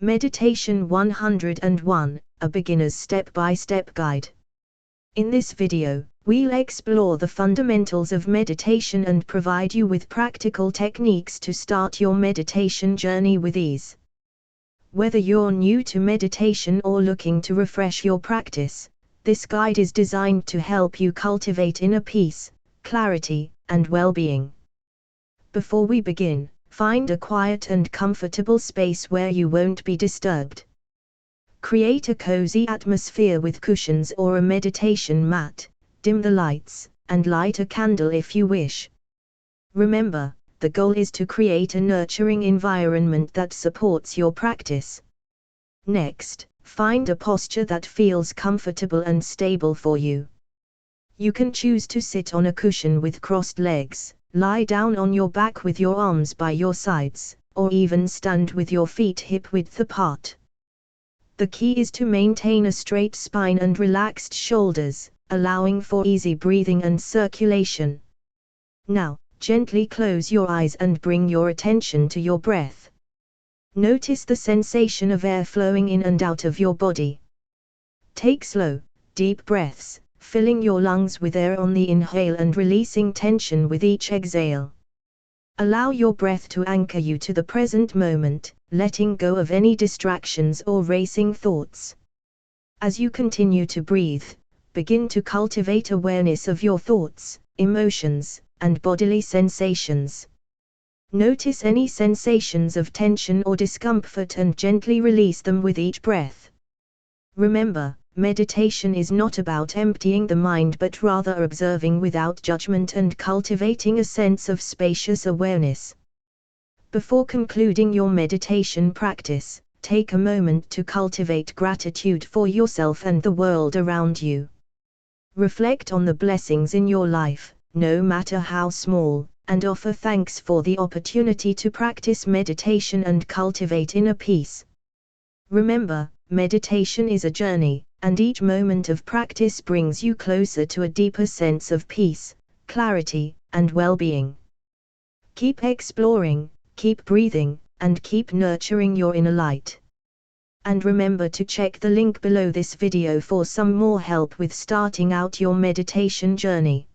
Meditation 101, a beginner's step-by-step guide. In this video, we'll explore the fundamentals of meditation and provide you with practical techniques to start your meditation journey with ease. Whether you're new to meditation or looking to refresh your practice, this guide is designed to help you cultivate inner peace, clarity, and well-being. Before we begin, find a quiet and comfortable space where you won't be disturbed. Create a cozy atmosphere with cushions or a meditation mat, dim the lights, and light a candle if you wish. Remember, the goal is to create a nurturing environment that supports your practice. Next, find a posture that feels comfortable and stable for you. You can choose to sit on a cushion with crossed legs, lie down on your back with your arms by your sides, or even stand with your feet hip-width apart. The key is to maintain a straight spine and relaxed shoulders, allowing for easy breathing and circulation. Now, gently close your eyes and bring your attention to your breath. Notice the sensation of air flowing in and out of your body. Take slow, deep breaths, filling your lungs with air on the inhale and releasing tension with each exhale. Allow your breath to anchor you to the present moment, letting go of any distractions or racing thoughts. As you continue to breathe, begin to cultivate awareness of your thoughts, emotions, and bodily sensations. Notice any sensations of tension or discomfort and gently release them with each breath. Remember, meditation is not about emptying the mind but rather observing without judgment and cultivating a sense of spacious awareness. Before concluding your meditation practice, take a moment to cultivate gratitude for yourself and the world around you. Reflect on the blessings in your life, no matter how small, and offer thanks for the opportunity to practice meditation and cultivate inner peace. Remember, meditation is a journey, and each moment of practice brings you closer to a deeper sense of peace, clarity, and well-being. Keep exploring, keep breathing, and keep nurturing your inner light. And remember to check the link below this video for some more help with starting out your meditation journey.